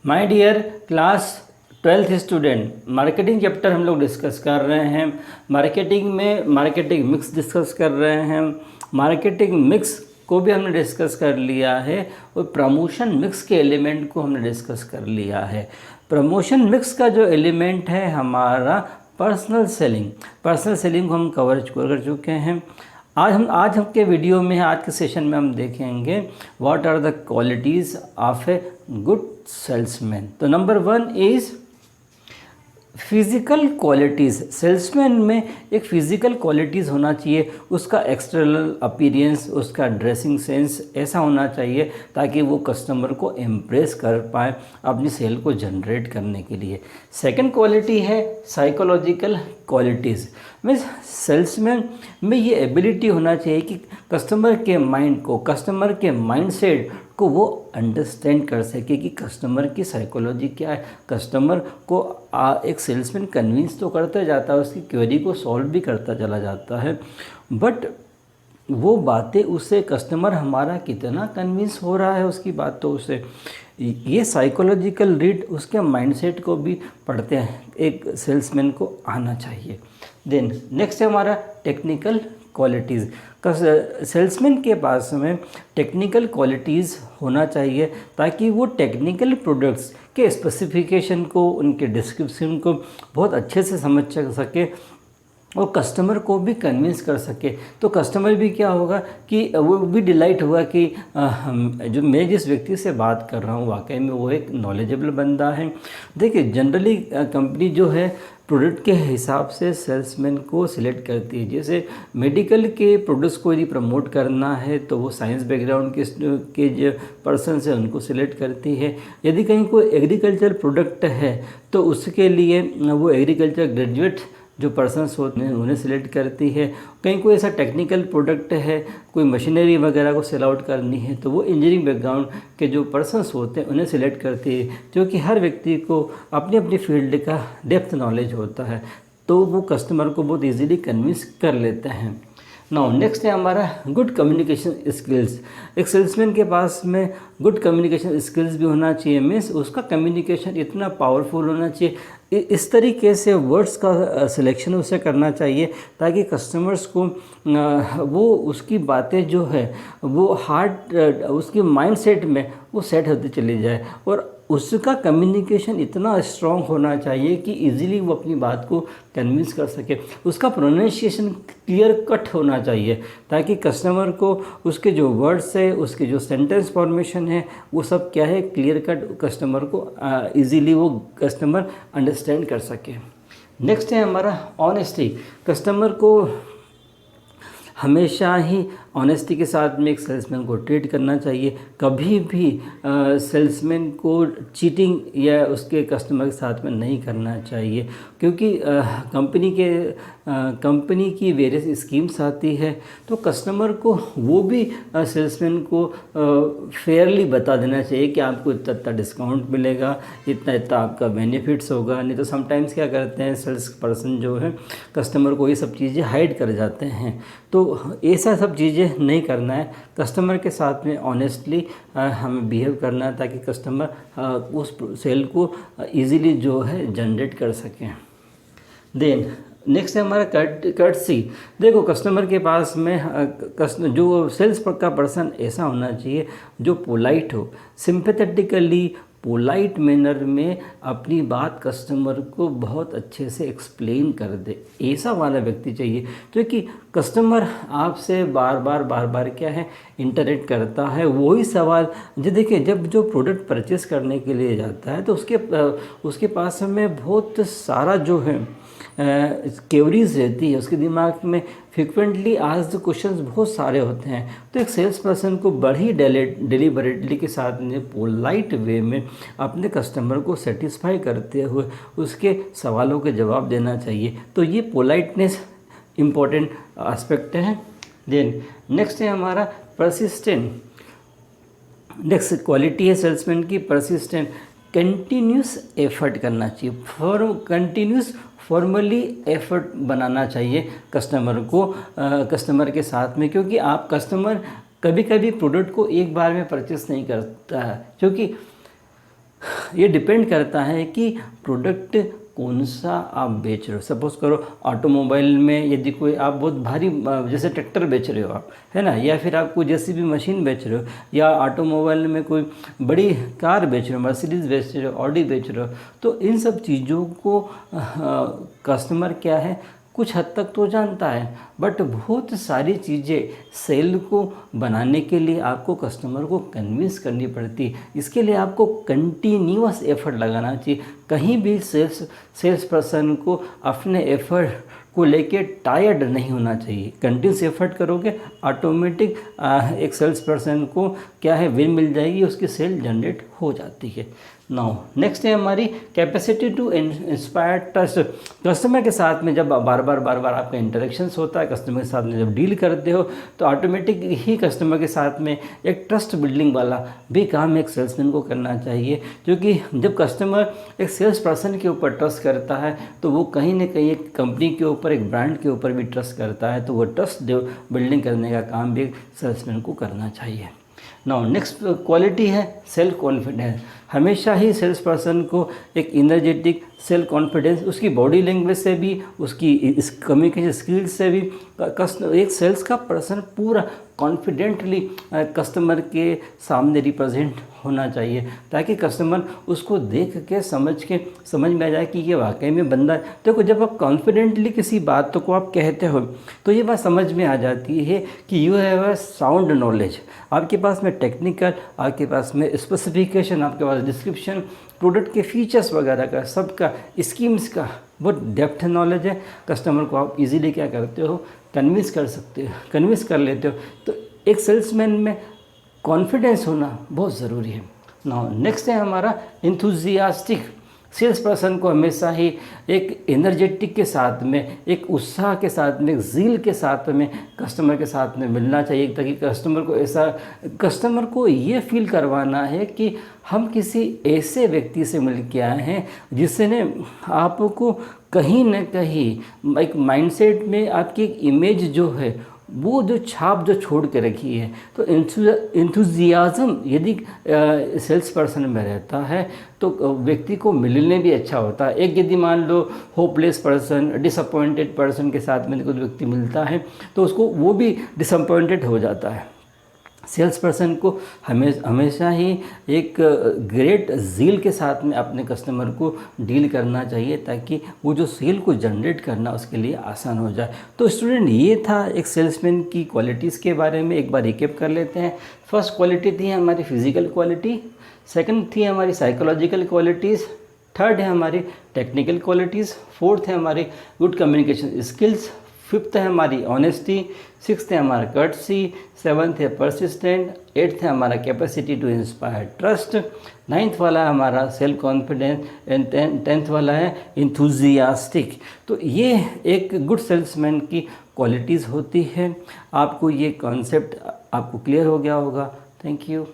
My dear class 12th student, marketing chapter हम लोग discuss कर रहे हैं। मार्केटिंग में मार्केटिंग मिक्स डिस्कस कर रहे हैं। मार्केटिंग मिक्स को भी हमने डिस्कस कर लिया है और प्रमोशन मिक्स के एलिमेंट को हमने डिस्कस कर लिया है। प्रमोशन मिक्स का जो एलिमेंट है हमारा पर्सनल सेलिंग को हम कवर कर चुके हैं। आज के वीडियो में, आज के सेशन में हम देखेंगे what are the qualities of a good salesman. तो number 1 is physical qualities. Salesman में एक फ़िज़िकल क्वालिटीज़ होना चाहिए, उसका एक्सटर्नल अपीयरेंस, उसका ड्रेसिंग सेंस ऐसा होना चाहिए ताकि वो कस्टमर को इम्प्रेस कर पाए अपनी सेल को जनरेट करने के लिए। सेकंड क्वालिटी है साइकोलॉजिकल क्वालिटीज़। मीन्स सेल्समैन में ये एबिलिटी होना चाहिए कि कस्टमर के माइंड को, कस्टमर के माइंडसेट को वो अंडरस्टैंड कर सके कि कस्टमर की साइकोलॉजी क्या है। कस्टमर को एक सेल्समैन कन्विंस तो करता जाता है, उसकी क्वेरी को सॉल्व भी करता चला जाता है, बट वो बातें उससे कस्टमर हमारा कितना कन्विंस हो रहा है उसकी बातों से, ये साइकोलॉजिकल रीड उसके माइंडसेट को भी पढ़ते हैं, एक सेल्समैन को आना चाहिए। देन नेक्स्ट है हमारा टेक्निकल क्वालिटीज़। सेल्समैन के पास में टेक्निकल क्वालिटीज़ होना चाहिए ताकि वो टेक्निकल प्रोडक्ट्स के स्पेसिफिकेशन को, उनके डिस्क्रिप्शन को बहुत अच्छे से समझ सके और कस्टमर को भी कन्विंस कर सके। तो कस्टमर भी क्या होगा कि वो भी डिलाइट होगा कि जो मैं जिस व्यक्ति से बात कर रहा हूँ वाकई में वो एक नॉलेजेबल बंदा है। देखिए जनरली कंपनी जो है प्रोडक्ट के हिसाब से सेल्समैन को सिलेक्ट करती है। जैसे मेडिकल के प्रोडक्ट्स को यदि प्रमोट करना है तो वो साइंस बैकग्राउंड के जो पर्सन है उनको सिलेक्ट करती है। यदि कहीं कोई एग्रीकल्चर प्रोडक्ट है तो उसके लिए वो एग्रीकल्चर ग्रेजुएट जो पर्सन्स होते हैं उन्हें सिलेक्ट करती है। कहीं कोई ऐसा टेक्निकल प्रोडक्ट है, कोई मशीनरी वगैरह को सेल आउट करनी है तो वो इंजीनियरिंग बैकग्राउंड के जो पर्सन्स होते हैं उन्हें सिलेक्ट करती है, क्योंकि हर व्यक्ति को अपनी अपनी फील्ड का डेप्थ नॉलेज होता है तो वो कस्टमर को बहुत ईजीली कन्विंस कर लेते हैं। नाउ नेक्स्ट है हमारा गुड कम्युनिकेशन स्किल्स। एक सेल्समैन के पास में गुड कम्युनिकेशन स्किल्स भी होना चाहिए। मीन्स उसका कम्युनिकेशन इतना पावरफुल होना चाहिए, इस तरीके से वर्ड्स का सिलेक्शन उसे करना चाहिए ताकि कस्टमर्स को वो उसकी बातें जो है वो हार्ट उसकी माइंडसेट में वो सेट होती चली जाए और उसका कम्युनिकेशन इतना स्ट्रॉन्ग होना चाहिए कि इजीली वो अपनी बात को कन्विंस कर सके। उसका प्रोनाउंसिएशन क्लियर कट होना चाहिए ताकि कस्टमर को उसके जो वर्ड्स है, उसके जो सेंटेंस फॉर्मेशन है वो सब क्या है क्लियर कट कस्टमर को इजीली वो कस्टमर अंडरस्टैंड कर सके। नेक्स्ट है हमारा ऑनेस्टी। कस्टमर को हमेशा ही ऑनेस्टी के साथ में एक सेल्समैन को ट्रीट करना चाहिए। कभी भी सेल्समैन को चीटिंग या उसके कस्टमर के साथ में नहीं करना चाहिए, क्योंकि कंपनी की वेरियस स्कीम्स आती है तो कस्टमर को वो भी सेल्समैन को फेयरली बता देना चाहिए कि आपको इतना इतना डिस्काउंट मिलेगा, इतना इतना आपका बेनिफिट्स होगा। नहीं तो समटाइम्स क्या करते हैं सेल्स पर्सन जो है कस्टमर को ये सब चीज़ें हाइड कर जाते हैं, तो ऐसा सब चीज़ें नहीं करना है। कस्टमर के साथ में ऑनेस्टली हमें बिहेव करना है ताकि कस्टमर उस सेल को इजीली जो है जनरेट कर सकें। देन नेक्स्ट है हमारा कर्टसी। देखो कस्टमर के पास में जो सेल्स का पर्सन ऐसा होना चाहिए जो पोलाइट हो, सिंपैथेटिकली पोलाइट मैनर में अपनी बात कस्टमर को बहुत अच्छे से एक्सप्लेन कर दे, ऐसा वाला व्यक्ति चाहिए। क्योंकि कस्टमर आपसे बार बार क्या है इंटरेक्ट करता है, वही सवाल जो देखिए जब जो प्रोडक्ट परचेस करने के लिए जाता है तो उसके पास में बहुत सारा जो है क्वेरीज रहती है, उसके दिमाग में फ्रिक्वेंटली आस्क्ड क्वेश्चंस बहुत सारे होते हैं। तो एक सेल्स पर्सन को बड़ी डिलीबरेटली के साथ में पोलाइट वे में अपने कस्टमर को सेटिस्फाई करते हुए उसके सवालों के जवाब देना चाहिए। तो ये पोलाइटनेस इम्पोर्टेंट एस्पेक्ट है। देन नेक्स्ट है हमारा परसिस्टेंट। नेक्स्ट क्वालिटी है सेल्समैन की परसिस्टेंट। कंटिन्यूस एफर्ट करना चाहिए, फॉर्मली एफर्ट बनाना चाहिए कस्टमर के साथ में, क्योंकि आप कस्टमर कभी कभी प्रोडक्ट को एक बार में परचेस नहीं करता है, क्योंकि ये डिपेंड करता है कि प्रोडक्ट कौन सा आप बेच रहे हो। सपोज़ करो ऑटोमोबाइल में यदि कोई आप बहुत भारी जैसे ट्रैक्टर बेच रहे हो आप, है ना, या फिर आप कोई जैसी भी मशीन बेच रहे हो, या ऑटोमोबाइल में कोई बड़ी कार बेच रहे हो, मर्सिडीज़ बेच रहे हो, ऑडी बेच रहे हो, तो इन सब चीज़ों को कस्टमर क्या है कुछ हद तक तो जानता है, बट बहुत सारी चीज़ें सेल को बनाने के लिए आपको कस्टमर को कन्विंस करनी पड़ती है। इसके लिए आपको कंटिन्यूअस एफर्ट लगाना चाहिए। कहीं भी सेल्स पर्सन को अपने एफर्ट को लेके टायर्ड नहीं होना चाहिए। कंटिन्यूस एफर्ट करोगे, ऑटोमेटिक एक सेल्स पर्सन को क्या है विन मिल जाएगी, उसकी सेल जनरेट हो जाती है। नाउ नेक्स्ट है हमारी capacity to inspire trust. Customer के साथ में जब बार बार आपका इंटरेक्शंस होता है, कस्टमर के साथ में जब डील करते हो, तो ऑटोमेटिक ही कस्टमर के साथ में एक ट्रस्ट बिल्डिंग वाला भी काम एक सेल्समैन को करना चाहिए। क्योंकि जब कस्टमर एक सेल्स पर्सन के ऊपर ट्रस्ट करता है, तो वो कहीं ना कहीं एक कंपनी के ऊपर, एक ब्रांड के ऊपर भी ट्रस्ट करता है, तो वो ट्रस्ट बिल्डिंग करने का काम भी सेल्समैन को करना चाहिए। नाउ नेक्स्ट क्वालिटी है सेल्फ कॉन्फिडेंस। हमेशा ही सेल्स पर्सन को एक इनर्जेटिक सेल्फ कॉन्फिडेंस, उसकी बॉडी लैंग्वेज से भी, उसकी इस कम्युनिकेशन स्किल्स से भी एक सेल्स का पर्सन पूरा कॉन्फिडेंटली कस्टमर के सामने रिप्रेजेंट होना चाहिए, ताकि कस्टमर उसको देख के समझ में आ जाए कि ये वाकई में बंदा। देखो जब आप कॉन्फिडेंटली किसी बात को आप कहते हो, तो ये बात समझ में आ जाती है कि you have a sound knowledge. आपके पास में टेक्निकल, आपके पास में स्पेसिफिकेशन, आपके पास डिस्क्रिप्शन, प्रोडक्ट के फीचर्स वगैरह का, सबका स्कीम्स का बहुत डेप्थ नॉलेज है। कस्टमर को आप इजीली क्या करते हो, कन्विंस कर सकते हो, कन्विंस कर लेते हो। तो एक सेल्समैन में कॉन्फिडेंस होना बहुत ज़रूरी है। नाउ नेक्स्ट है हमारा इंथुजियास्टिक। सेल्स पर्सन को हमेशा ही एक एनर्जेटिक के साथ में, एक उत्साह के साथ में, एक ज़ील के साथ में कस्टमर के साथ में मिलना चाहिए, ताकि कस्टमर को ये फील करवाना है कि हम किसी ऐसे व्यक्ति से मिल के आए हैं जिसने आपको कहीं ना कहीं एक माइंडसेट में आपकी एक इमेज जो है, वो जो छाप जो छोड़ के रखी है। तो इंथुजियाज़म यदि सेल्स पर्सन में रहता है, तो व्यक्ति को मिलने भी अच्छा होता है। एक यदि मान लो होपलेस पर्सन, डिसअपॉइंटेड पर्सन के साथ में कोई व्यक्ति मिलता है, तो उसको वो भी डिसअपॉइंटेड हो जाता है। सेल्स पर्सन को हमेशा ही एक ग्रेट ज़ील के साथ में अपने कस्टमर को डील करना चाहिए, ताकि वो जो सेल को जनरेट करना उसके लिए आसान हो जाए। तो स्टूडेंट, ये था एक सेल्समैन की क्वालिटीज़ के बारे में। एक बार रिकैप कर लेते हैं। फर्स्ट क्वालिटी थी हमारी फिजिकल क्वालिटी, सेकंड थी हमारी साइकोलॉजिकल क्वालिटीज़, थर्ड है हमारी टेक्निकल क्वालिटीज़, फोर्थ है हमारी गुड कम्युनिकेशन स्किल्स, फिफ्थ है हमारी ऑनेस्टी, सिक्स्थ है हमारा कर्टसी, सेवन्थ है परसिस्टेंट, एट्थ है हमारा capacity to inspire trust, ninth वाला है हमारा सेल्फ कॉन्फिडेंस, एंड टेंथ वाला है इंथुजियास्टिक। तो ये एक गुड सेल्समैन की क्वालिटीज़ होती है। आपको ये कॉन्सेप्ट आपको क्लियर हो गया होगा। Thank you.